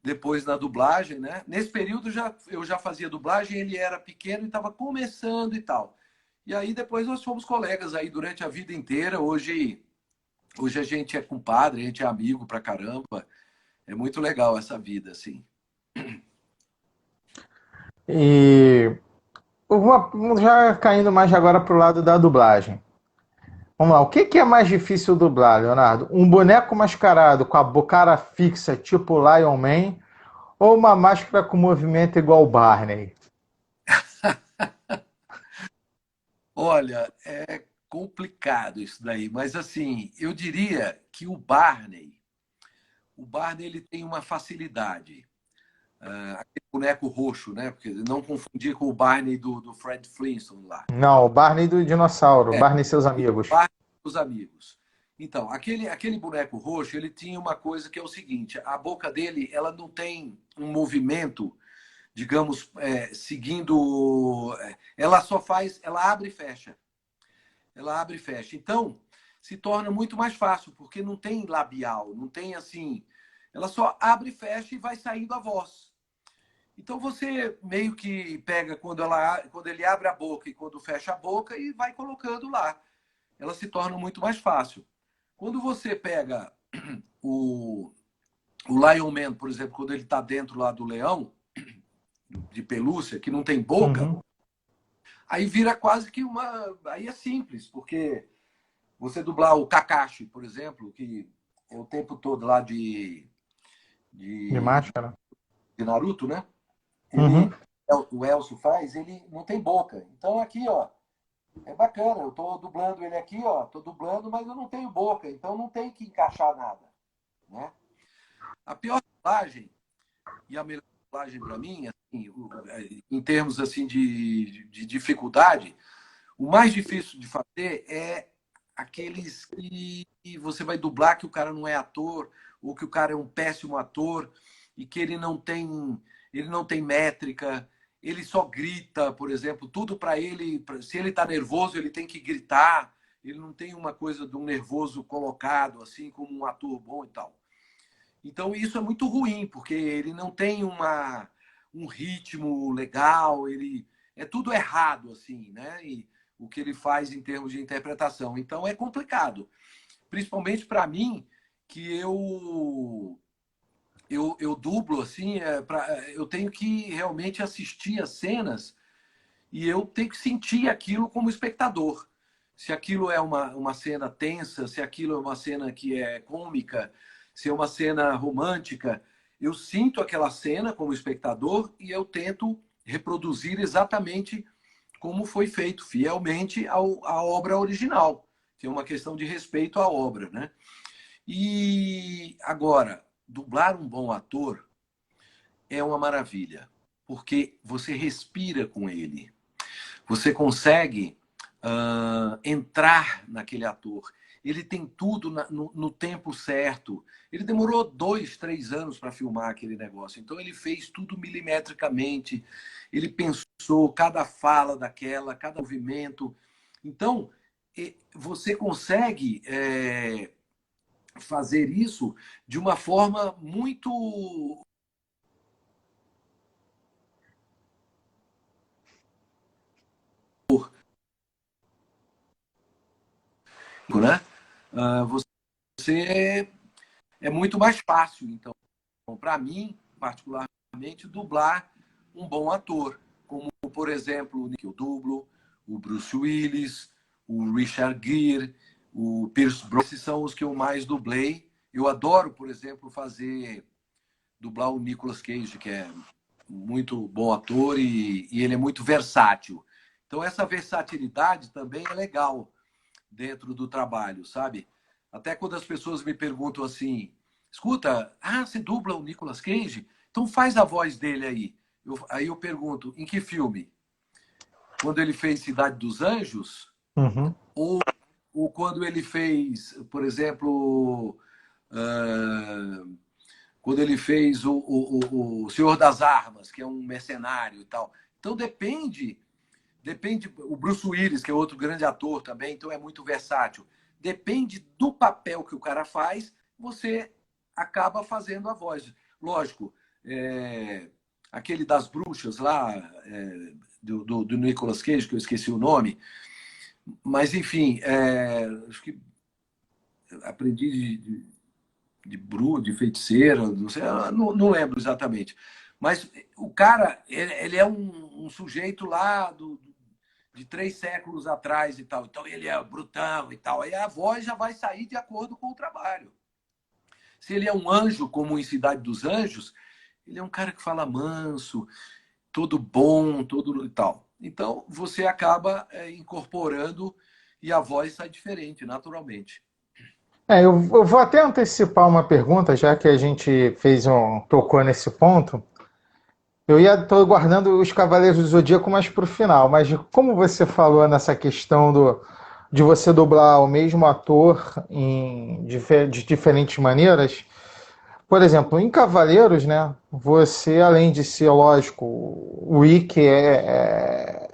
depois na dublagem, né? Nesse período eu já fazia dublagem, ele era pequeno e estava começando e tal. E aí depois nós fomos colegas aí durante a vida inteira. Hoje a gente é compadre, a gente é amigo pra caramba. É muito legal essa vida, assim. E já caindo mais agora pro lado da dublagem. Vamos lá, o que que é mais difícil dublar, Leonardo? Um boneco mascarado com a cara fixa, tipo Lion Man, ou uma máscara com movimento igual o Barney? Olha, é complicado isso daí, mas assim, eu diria que o Barney ele tem uma facilidade. Aquele boneco roxo, né? Porque não confundir com o Barney do Fred Flintstone lá. Não, o Barney do dinossauro, Barney e seus Isso, amigos. Barney e os amigos. Então, aquele boneco roxo, ele tinha uma coisa que é o seguinte: a boca dele, ela não tem um movimento, digamos, seguindo. Ela só faz, ela abre e fecha. Ela abre e fecha. Então, se torna muito mais fácil, porque não tem labial, não tem assim. Ela só abre e fecha e vai saindo a voz. Então você meio que pega quando ele abre a boca e quando fecha a boca e vai colocando lá. Ela se torna muito mais fácil. Quando você pega o, o Lion Man, por exemplo, quando ele está dentro lá do leão, de pelúcia, que não tem boca, Uhum. aí vira quase que uma. Aí é simples, porque você dublar o Kakashi, por exemplo, que é o tempo todo lá De de, máscara? de Naruto, né? Uhum. Ele, o Elcio faz, ele não tem boca. Então aqui, ó, é bacana. Eu tô dublando ele aqui, ó, tô dublando, mas eu não tenho boca, então não tem que encaixar nada, né? A pior dublagem e a melhor dublagem para mim, assim, em termos assim de dificuldade, o mais difícil de fazer é aqueles que você vai dublar que o cara não é ator ou que o cara é um péssimo ator e que ele não tem métrica, ele só grita, por exemplo, tudo para ele, se ele está nervoso, ele tem que gritar, ele não tem uma coisa de um nervoso colocado assim como um ator bom e tal. Então isso é muito ruim, porque ele não tem um ritmo legal, ele é tudo errado assim, né? E o que ele faz em termos de interpretação. Então é complicado, principalmente para mim, que eu dublo, assim, eu tenho que realmente assistir as cenas e eu tenho que sentir aquilo como espectador. Se aquilo é uma cena tensa, se aquilo é uma cena que é cômica, se é uma cena romântica, eu sinto aquela cena como espectador e eu tento reproduzir exatamente como foi feito, fielmente à obra original, que é uma questão de respeito à obra, né? E agora, dublar um bom ator é uma maravilha, porque você respira com ele. Você consegue entrar naquele ator. Ele tem tudo no tempo certo. Ele demorou 2, 3 anos para filmar aquele negócio. Então ele fez tudo milimetricamente. Ele pensou cada fala daquela, cada movimento. Então você consegue fazer isso de uma forma muito, né? Você é muito mais fácil. Então, para mim, particularmente, dublar um bom ator, como, por exemplo, o dublo, o Bruce Willis, o Richard Gere, o Pierce Brosnan, esses são os que eu mais dublei. Eu adoro, por exemplo, dublar o Nicolas Cage, que é muito bom ator e ele é muito versátil. Então, essa versatilidade também é legal dentro do trabalho, sabe? Até quando as pessoas me perguntam assim, escuta, você dubla o Nicolas Cage? Então faz a voz dele aí. Aí eu pergunto, em que filme? Quando ele fez Cidade dos Anjos? Uhum. Ou quando ele fez, por exemplo, quando ele fez o Senhor das Armas, que é um mercenário e tal. Então depende, o Bruce Willis, que é outro grande ator também, então é muito versátil. Depende do papel que o cara faz, você acaba fazendo a voz. Lógico, aquele das bruxas lá, do Nicolas Cage, que eu esqueci o nome, mas enfim, acho que aprendi de feiticeira, não sei, não lembro exatamente. Mas o cara, ele é um sujeito lá de 3 séculos atrás e tal. Então ele é brutão e tal. Aí a voz já vai sair de acordo com o trabalho. Se ele é um anjo, como em Cidade dos Anjos, ele é um cara que fala manso, todo bom, todo e tal. Então você acaba incorporando e a voz sai diferente, naturalmente. Eu vou até antecipar uma pergunta, já que a gente tocou nesse ponto. Tô guardando os Cavaleiros do Zodíaco mais pro final, mas como você falou nessa questão de você dublar o mesmo ator de diferentes maneiras, por exemplo, em Cavaleiros, né, você, além de ser, lógico, o Ikki é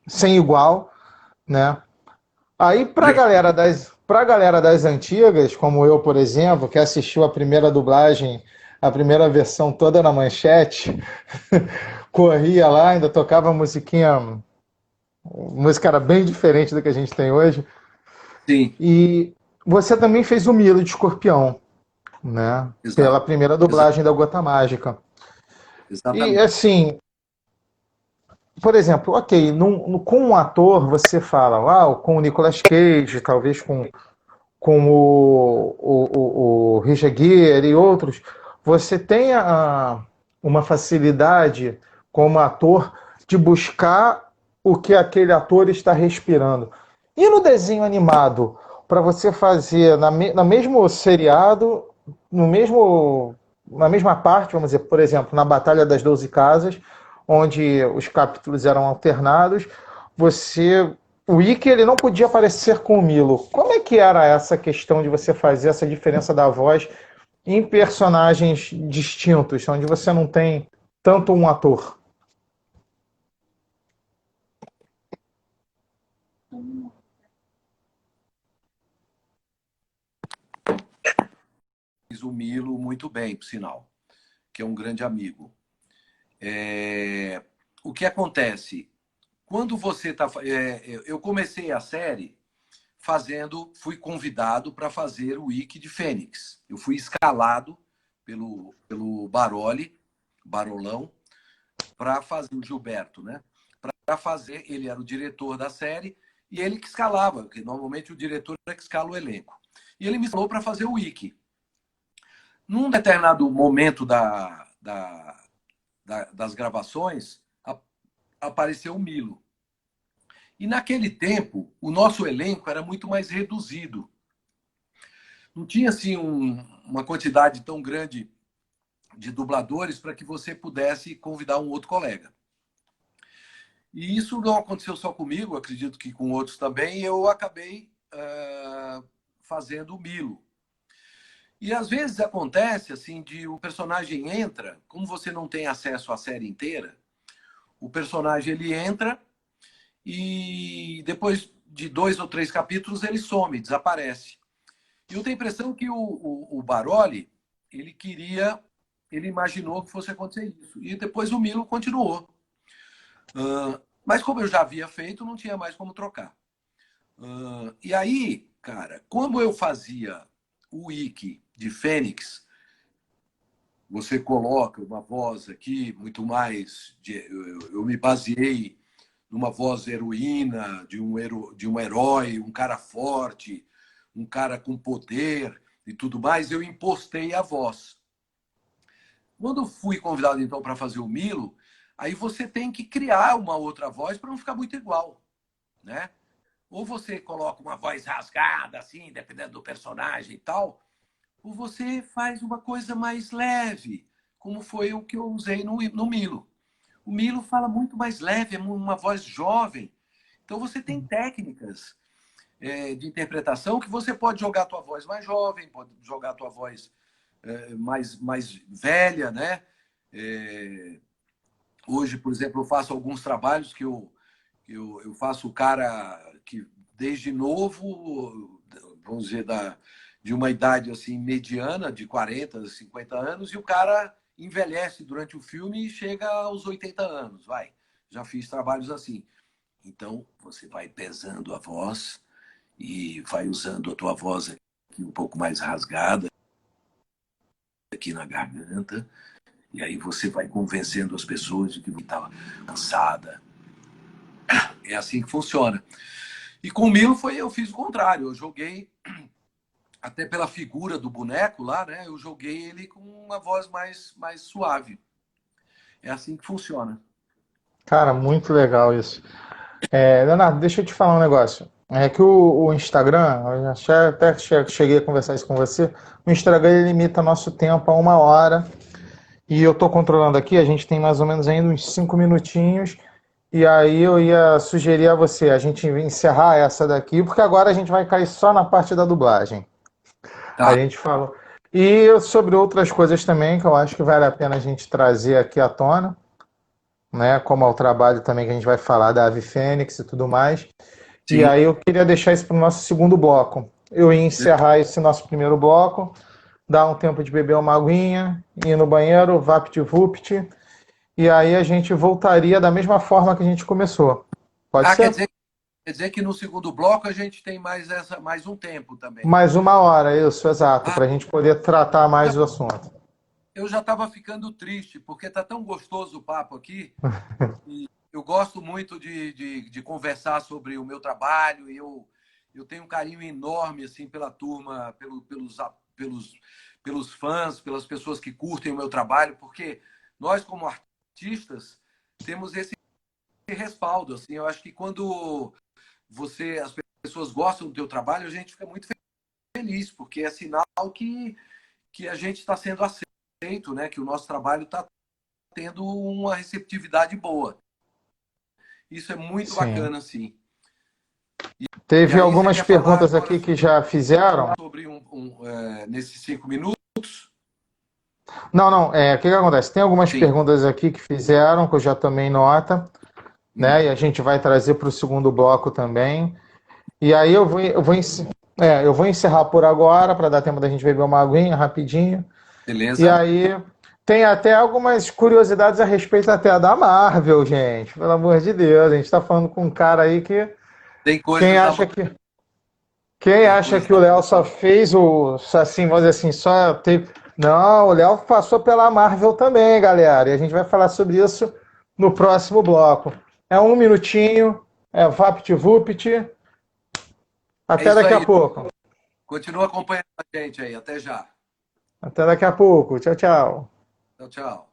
sem igual, né? Aí pra galera das antigas, como eu, por exemplo, que assistiu a primeira dublagem, a primeira versão toda na manchete, corria lá, ainda tocava musiquinha, música era bem diferente do que a gente tem hoje. Sim, E você também fez o Milo de Escorpião, né? exato. Pela primeira dublagem da Gota Mágica. E Exatamente. assim, por exemplo, ok, com um ator você fala, com o Nicolas Cage, talvez com o Richard Gere e outros, você tem uma facilidade como ator de buscar o que aquele ator está respirando. E no desenho animado, para você fazer no mesmo seriado, no mesmo, na mesma parte, vamos dizer, por exemplo, na Batalha das 12 Casas, onde os capítulos eram alternados, você o Ikki ele não podia parecer com o Milo. Como é que era essa questão de você fazer essa diferença da voz em personagens distintos, onde você não tem tanto um ator? Fiz o Milo muito bem, por sinal, que é um grande amigo. O que acontece? Quando você está. Eu comecei a série fui convidado para fazer o Wiki de Fênix. Eu fui escalado pelo Barolão, para fazer o Gilberto, né? Para fazer, ele era o diretor da série e ele que escalava, porque normalmente o diretor é que escala o elenco. E ele me falou para fazer o Wiki. Num determinado momento das gravações, apareceu o Milo. E naquele tempo, o nosso elenco era muito mais reduzido. Não tinha assim uma quantidade tão grande de dubladores para que você pudesse convidar um outro colega. E isso não aconteceu só comigo, acredito que com outros também, eu acabei fazendo o Milo. E às vezes acontece assim de o personagem entra, como você não tem acesso à série inteira, o personagem ele entra e depois de 2 ou 3 capítulos ele some, desaparece. E eu tenho a impressão que o Baroli, ele imaginou que fosse acontecer isso. E depois o Milo continuou. Mas como eu já havia feito, não tinha mais como trocar. E aí, cara, como eu fazia o Wiki de Fênix, você coloca uma voz aqui muito mais... eu me baseei numa voz heroína, de um herói, um cara forte, um cara com poder e tudo mais, eu impostei a voz. Quando fui convidado, então, para fazer o Milo, aí você tem que criar uma outra voz para não ficar muito igual, né? Ou você coloca uma voz rasgada, assim, dependendo do personagem e tal, ou você faz uma coisa mais leve, como foi o que eu usei no Milo. O Milo fala muito mais leve, é uma voz jovem. Então você tem técnicas de interpretação que você pode jogar a tua voz mais jovem, pode jogar a tua voz mais velha, né? Hoje, por exemplo, eu faço alguns trabalhos que eu faço o cara que desde novo, vamos dizer, de uma idade assim mediana, de 40, 50 anos, e o cara envelhece durante o filme e chega aos 80 anos, vai. Já fiz trabalhos assim. Então, você vai pesando a voz e vai usando a tua voz aqui um pouco mais rasgada, aqui na garganta, e aí você vai convencendo as pessoas de que você estava cansada. É assim que funciona. E com o Milo eu fiz o contrário. Eu joguei, até pela figura do boneco lá, né? Eu joguei ele com uma voz mais suave. É assim que funciona. Cara, muito legal isso. Leonardo, deixa eu te falar um negócio. É que o Instagram, eu já até cheguei a conversar isso com você, o Instagram ele limita nosso tempo a 1 hora. E eu estou controlando aqui, a gente tem mais ou menos ainda uns 5 minutinhos. E aí eu ia sugerir a você a gente encerrar essa daqui, porque agora a gente vai cair só na parte da dublagem. A Tá. gente falou. E sobre outras coisas também que eu acho que vale a pena a gente trazer aqui à tona, né? Como é o trabalho também que a gente vai falar da Ave Fênix e tudo mais. E Sim. aí eu queria deixar isso para o nosso segundo bloco. Eu ia encerrar esse nosso primeiro bloco, dar um tempo de beber uma aguinha, ir no banheiro, vapt-vupt, e aí a gente voltaria da mesma forma que a gente começou. Pode Quer ser? dizer que no segundo bloco a gente tem mais um tempo também. Mais 1 hora, isso, exato, Ah, para a gente poder tratar mais do assunto. eu já estava ficando triste, porque está tão gostoso o papo aqui. E eu gosto muito de conversar sobre o meu trabalho. E eu tenho um carinho enorme assim, pela turma, pelos fãs, pelas pessoas que curtem o meu trabalho, porque nós, como artistas, temos esse respaldo. Assim, eu acho que quando as pessoas gostam do teu trabalho, a gente fica muito feliz, porque é sinal que a gente está sendo aceito, né? Que o nosso trabalho está tendo uma receptividade boa. Isso é muito Sim. bacana, assim. E Teve aí, você algumas quer falar perguntas agora aqui que já fizeram. sobre nesses 5 minutos? Não, não, o que que acontece? Tem algumas Sim. perguntas aqui que fizeram, que eu já tomei nota, né? E a gente vai trazer para o segundo bloco também. E aí eu vou encerrar por agora, para dar tempo da gente beber uma aguinha rapidinho. E Beleza? aí tem até algumas curiosidades a respeito até da Marvel, gente. Pelo amor de Deus, a gente está falando com um cara aí que Tem quem coisas da acha que Quem Tem acha coisa que o Léo só fez o. Só assim, vamos dizer assim, só teve. Não, o Léo passou pela Marvel também, galera. E a gente vai falar sobre isso no próximo bloco. É um minutinho, é VaptVupt. É Até isso daqui a aí. pouco. Continua acompanhando a gente aí. Até já. Até daqui a pouco. Tchau, tchau. Tchau, tchau.